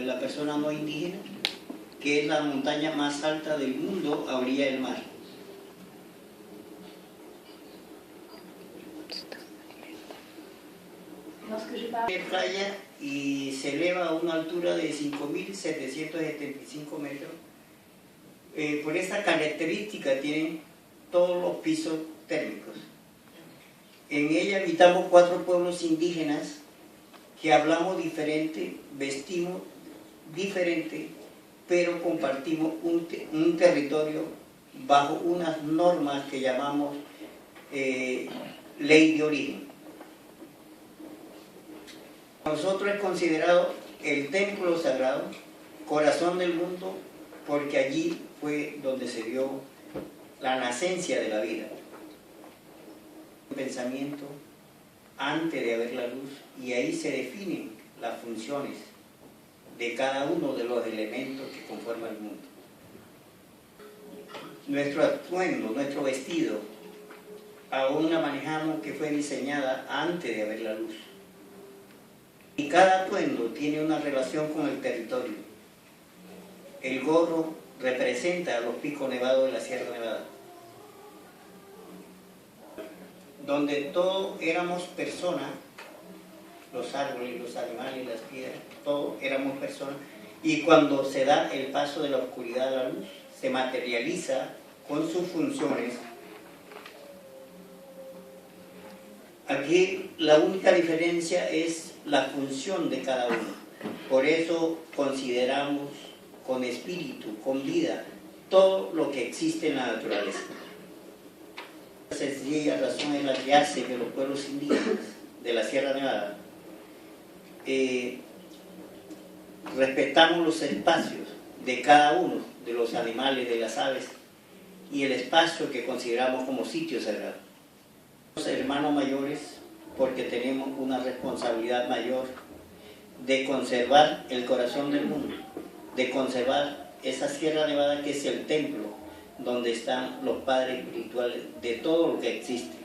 la persona no indígena, que es la montaña más alta del mundo a orilla del mar. Playa y se eleva a una altura de 5.775 metros. Por esta característica tiene todos los pisos térmicos. En ella habitamos 4 pueblos indígenas que hablamos diferente, vestimos diferente, pero compartimos un territorio bajo unas normas que llamamos ley de origen. Nosotros es considerado el templo sagrado, corazón del mundo, porque allí fue donde se dio la nacencia de la vida. El pensamiento antes de haber la luz, y ahí se definen las funciones de cada uno de los elementos que conforman el mundo. Nuestro atuendo, nuestro vestido, aún la manejamos que fue diseñada antes de haber la luz. Y cada atuendo tiene una relación con el territorio. El gorro representa los picos nevados de la Sierra Nevada, donde todos éramos personas, los árboles, los animales, las piedras, todos éramos personas, y cuando se da el paso de la oscuridad a la luz, se materializa con sus funciones. Aquí la única diferencia es la función de cada uno. Por eso consideramos con espíritu, con vida, todo lo que existe en la naturaleza. La sencilla razón es la que hace que los pueblos indígenas de la Sierra Nevada respetamos los espacios de cada uno de los animales, de las aves, y el espacio que consideramos como sitio sagrado. Los hermanos mayores, porque tenemos una responsabilidad mayor de conservar el corazón del mundo, de conservar esa Sierra Nevada que es el templo donde están los padres espirituales de todo lo que existe.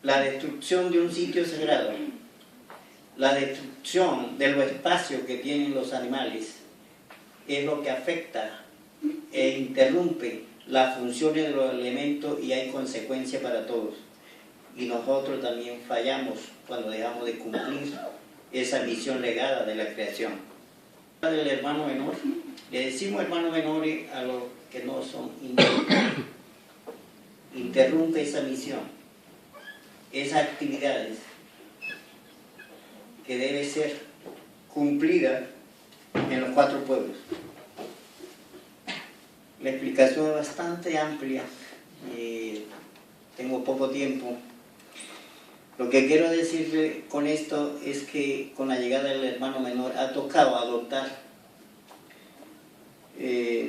La destrucción de un sitio sagrado, la destrucción de los espacios que tienen los animales, es lo que afecta e interrumpe las funciones de los elementos y hay consecuencias para todos. Y nosotros también fallamos cuando dejamos de cumplir esa misión legada de la creación. Del hermano menor, le decimos hermano menor a los que no son indígenas. Interrumpe esa misión, esas actividades que debe ser cumplida en los 4 pueblos. La explicación es bastante amplia, tengo poco tiempo. Lo que quiero decirle con esto es que con la llegada del hermano menor ha tocado adoptar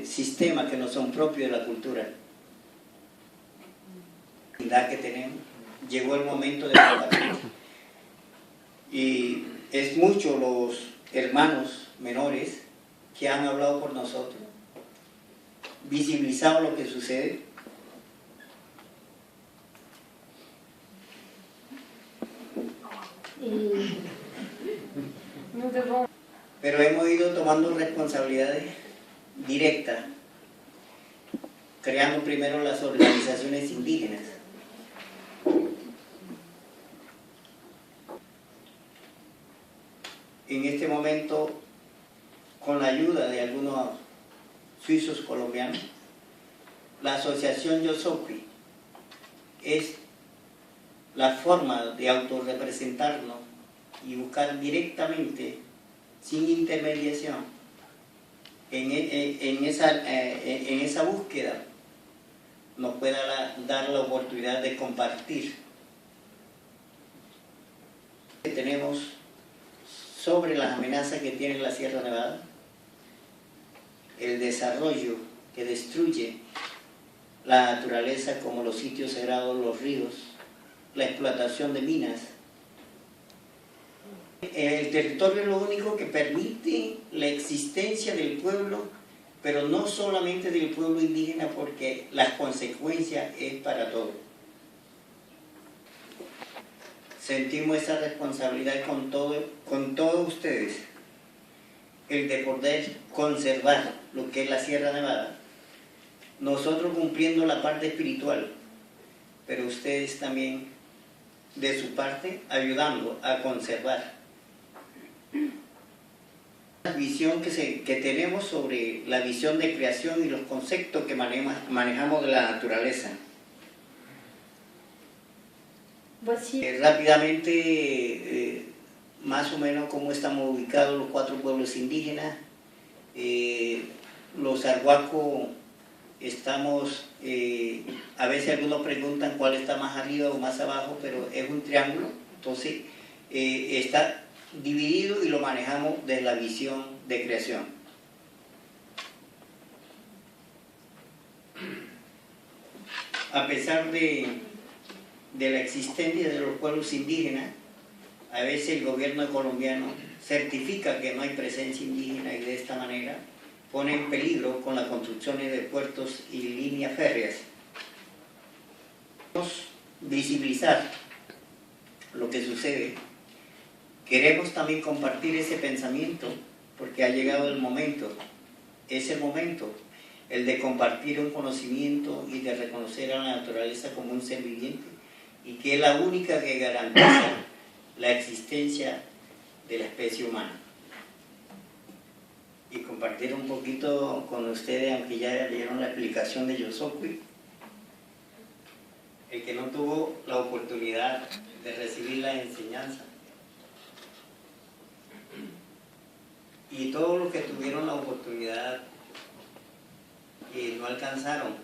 sistemas que no son propios de la cultura. La que tenemos, llegó el momento de compartir. Y es mucho los hermanos menores que han hablado por nosotros, visibilizado lo que sucede. Pero hemos ido tomando responsabilidades directas, creando primero las organizaciones indígenas. En este momento, con la ayuda de algunos suizos colombianos, la asociación Yosopi es la forma de autorrepresentarnos y buscar directamente, sin intermediación, en esa búsqueda nos pueda dar la oportunidad de compartir. Tenemos sobre las amenazas que tiene la Sierra Nevada, el desarrollo que destruye la naturaleza como los sitios sagrados, los ríos, la explotación de minas. El territorio es lo único que permite la existencia del pueblo, pero no solamente del pueblo indígena, porque las consecuencias es para todos. sentimos esa responsabilidad con todos ustedes, el de poder conservar lo que es la Sierra Nevada, nosotros cumpliendo la parte espiritual, pero ustedes también de su parte ayudando a conservar la visión que tenemos sobre la visión de creación y los conceptos que manejamos de la naturaleza. Rápidamente, más o menos cómo estamos ubicados los 4 pueblos indígenas. Los arhuacos estamos, a veces algunos preguntan cuál está más arriba o más abajo, pero es un triángulo, entonces está dividido y lo manejamos desde la visión de creación. A pesar de la existencia de los pueblos indígenas, a veces el gobierno colombiano certifica que no hay presencia indígena y de esta manera pone en peligro con las construcciones de puertos y líneas férreas. Queremos visibilizar lo que sucede. Queremos también compartir ese pensamiento porque ha llegado el momento, ese momento, el de compartir un conocimiento y de reconocer a la naturaleza como un ser viviente y que es la única que garantiza la existencia de la especie humana. Y compartir un poquito con ustedes, aunque ya leyeron la explicación de Yosokwi, el que no tuvo la oportunidad de recibir la enseñanza. Y todos los que tuvieron la oportunidad y no alcanzaron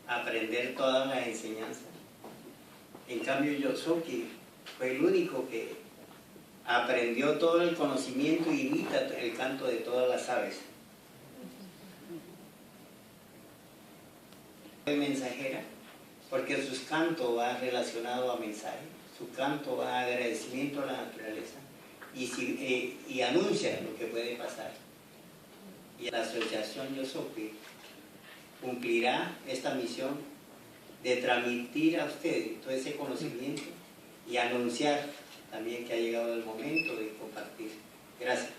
a aprender todas las enseñanzas. En cambio, Yosokwi fue el único que aprendió todo el conocimiento y imita el canto de todas las aves. Fue mensajera, porque su canto va relacionado a mensaje, su canto va a agradecimiento a la naturaleza y anuncia lo que puede pasar. Y la asociación Yosokwi cumplirá esta misión de transmitir a ustedes todo ese conocimiento y anunciar también que ha llegado el momento de compartir. Gracias.